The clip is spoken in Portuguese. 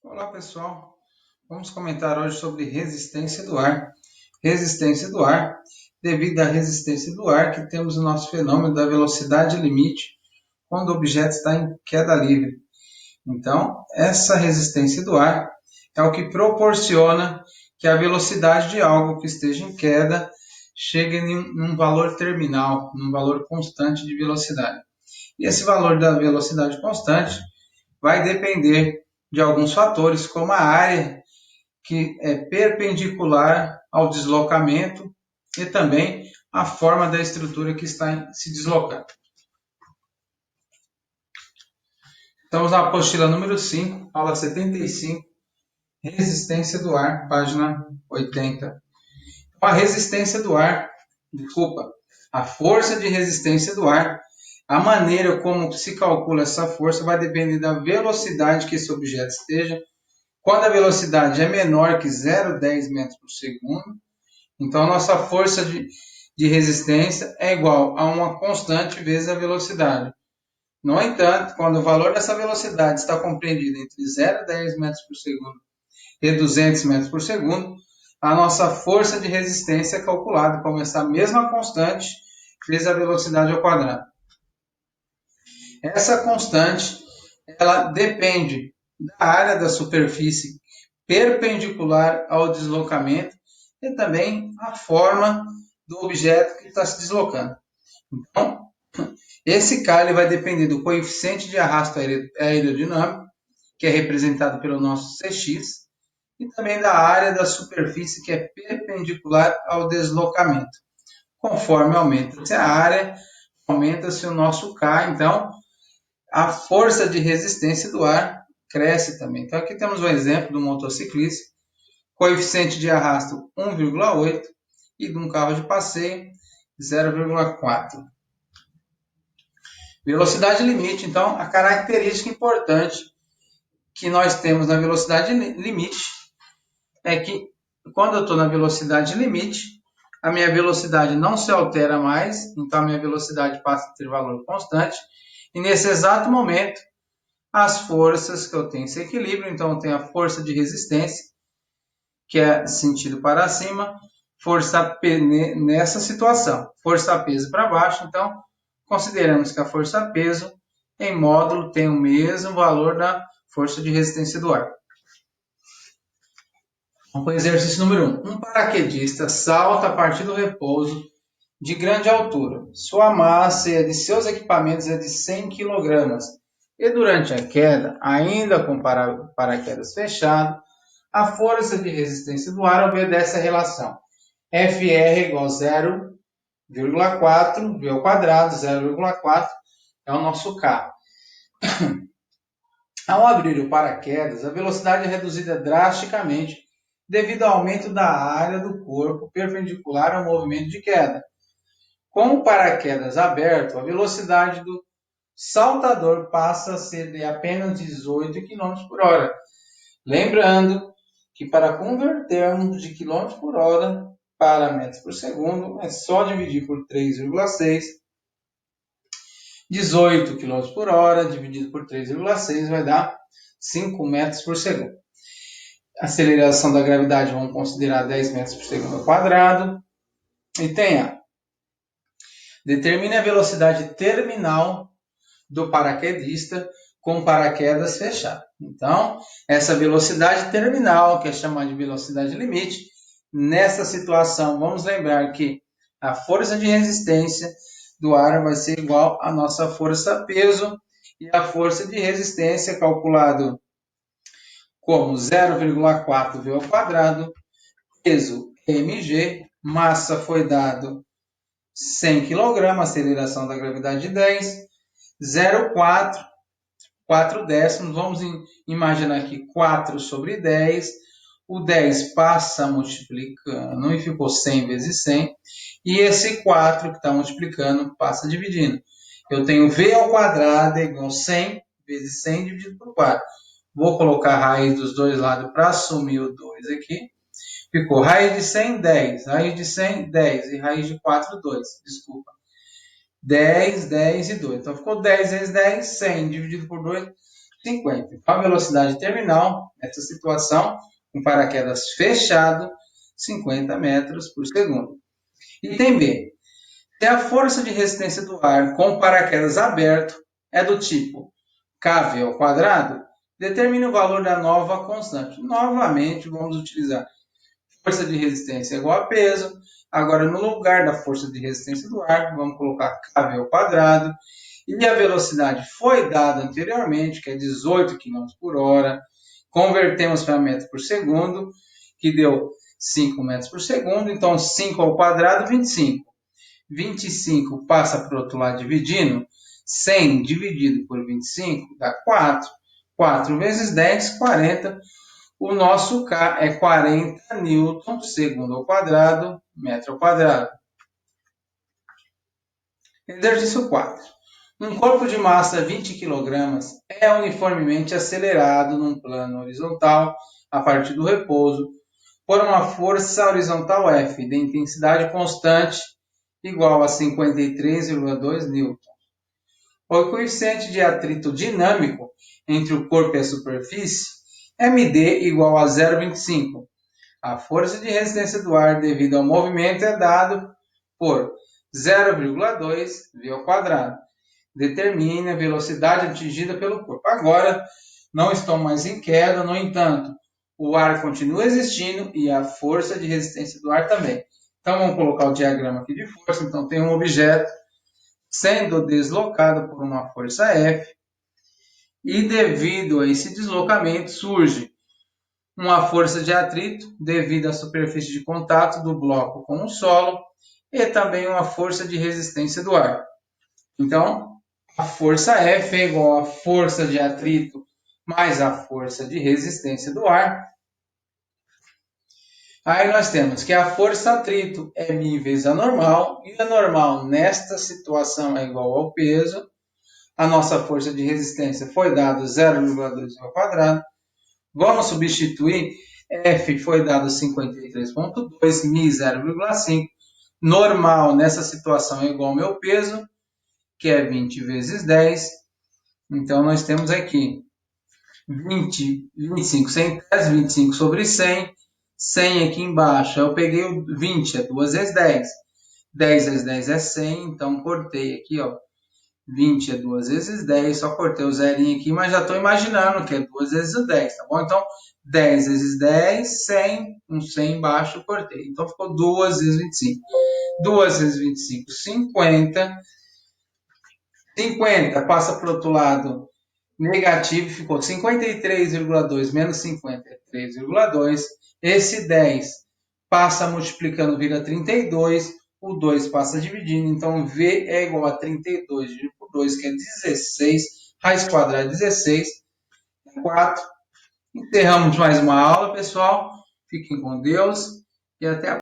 Olá pessoal, vamos comentar hoje sobre resistência do ar. Resistência do ar, devido à resistência do ar que temos o nosso fenômeno da velocidade limite quando o objeto está em queda livre. Então, essa resistência do ar é o que proporciona que a velocidade de algo que esteja em queda chegue em um valor terminal, num valor constante de velocidade. E esse valor da velocidade constante vai depender de alguns fatores, como a área que é perpendicular ao deslocamento e também a forma da estrutura que está se deslocando. Estamos na apostila número 5, aula 75, resistência do ar, página 80. A resistência do ar, a força de resistência do ar, a maneira como se calcula essa força vai depender da velocidade que esse objeto esteja. Quando a velocidade é menor que 0,10 metros por segundo, então a nossa força de resistência é igual a uma constante vezes a velocidade. No entanto, quando o valor dessa velocidade está compreendido entre 0,10 metros por segundo e 200 metros por segundo, a nossa força de resistência é calculada como essa mesma constante vezes a velocidade ao quadrado. Essa constante ela depende da área da superfície perpendicular ao deslocamento e também a forma do objeto que está se deslocando. Então, esse K vai depender do coeficiente de arrasto aerodinâmico, que é representado pelo nosso Cx, e também da área da superfície que é perpendicular ao deslocamento. Conforme aumenta-se a área, aumenta-se o nosso K, então a força de resistência do ar cresce também. Então aqui temos um exemplo do motociclista, coeficiente de arrasto 1,8 e de um carro de passeio 0,4. Velocidade limite, então, a característica importante que nós temos na velocidade limite é que quando eu estou na velocidade limite, a minha velocidade não se altera mais, então a minha velocidade passa a ter valor constante, e nesse exato momento, as forças que eu tenho esse equilíbrio, então eu tenho a força de resistência, que é sentido para cima, força P nessa situação, força peso para baixo, então consideramos que a força peso em módulo tem o mesmo valor da força de resistência do ar. Vamos para o exercício número 1. Um paraquedista salta a partir do repouso de grande altura. Sua massa e a de seus equipamentos é de 100 kg. E durante a queda, ainda com paraquedas fechado, a força de resistência do ar obedece à relação FR igual a 0,4 V ao quadrado, 0,4 é o nosso K. Ao abrir o paraquedas, a velocidade é reduzida drasticamente devido ao aumento da área do corpo perpendicular ao movimento de queda. Com o paraquedas aberto, a velocidade do saltador passa a ser de apenas 18 km por hora. Lembrando que para convertermos de km por hora para metros por segundo, é só dividir por 3,6. 18 km por hora dividido por 3,6 vai dar 5 metros por segundo. Aceleração da gravidade, vamos considerar 10 metros por segundo ao quadrado. E tem a determine a velocidade terminal do paraquedista com paraquedas fechado. Então, essa velocidade terminal, que é chamada de velocidade limite, nessa situação, vamos lembrar que a força de resistência do ar vai ser igual à nossa força peso e a força de resistência calculado como 0,4 V ao quadrado, peso mg, massa foi dado 100 kg, aceleração da gravidade de 10, 0,4, 4 décimos, vamos imaginar aqui 4 sobre 10, o 10 passa multiplicando e ficou 100 vezes 100, e esse 4 que está multiplicando passa dividindo. Eu tenho V ao quadrado igual a 100 vezes 100 dividido por 4. Vou colocar a raiz dos dois lados para assumir o 2 aqui. Ficou raiz de 100, 10. Raiz de 100, 10. E raiz de 4, 2. Desculpa. 10, 10 e 2. Então ficou 10 vezes 10, 100 dividido por 2, 50. Então, a velocidade terminal, nessa situação, com paraquedas fechado, 50 metros por segundo. Item B. Se a força de resistência do ar com paraquedas aberto é do tipo kV ao quadrado, determine o valor da nova constante. Novamente, vamos utilizar força de resistência igual a peso. Agora, no lugar da força de resistência do ar, vamos colocar kV ao quadrado. E a velocidade foi dada anteriormente, que é 18 km por hora. Convertemos para metro por segundo, que deu 5 metros por segundo. Então, 5 ao quadrado, 25. 25 passa para o outro lado dividindo. 100 dividido por 25 dá 4. 4 vezes 10, 40. O nosso K é 40 newton segundo ao quadrado, metro ao quadrado. Exercício 4. Um corpo de massa 20 kg é uniformemente acelerado num plano horizontal a partir do repouso por uma força horizontal F de intensidade constante igual a 53,2 newton. O coeficiente de atrito dinâmico entre o corpo e a superfície, MD igual a 0,25. A força de resistência do ar devido ao movimento é dado por 0,2 V ao quadrado. Determine a velocidade atingida pelo corpo. Agora, não estão mais em queda, no entanto, o ar continua existindo e a força de resistência do ar também. Então, vamos colocar o diagrama aqui de força. Então, tem um objeto sendo deslocado por uma força F e, devido a esse deslocamento, surge uma força de atrito devido à superfície de contato do bloco com o solo e também uma força de resistência do ar. Então, a força F é igual à força de atrito mais a força de resistência do ar. Aí nós temos que a força atrito é μ vezes a normal, e a normal nesta situação é igual ao peso. A nossa força de resistência foi dado 0,2 ao quadrado. Vamos substituir, F foi dado 53,2, μ 0,5. Normal nessa situação é igual ao meu peso, que é 20 vezes 10. Então, nós temos aqui 25 centésimos, 25 sobre 100. 100 aqui embaixo, eu peguei o 20, é 2 vezes 10. 10 vezes 10 é 100, então cortei aqui, ó. 20 é 2 vezes 10, só cortei o zerinho aqui, mas já estou imaginando que é 2 vezes o 10, tá bom? Então, 10 vezes 10, 100, um 100 embaixo, cortei. Então, ficou 2 vezes 25. 2 vezes 25, 50. 50 passa para o outro lado negativo, ficou 53,2 menos 50 é 3,2. Esse 10 passa multiplicando, vira 32. O 2 passa dividindo, então V é igual a 32 dividido por 2, que é 16. Raiz quadrada é 16. 4. Encerramos mais uma aula, pessoal. Fiquem com Deus e até a próxima.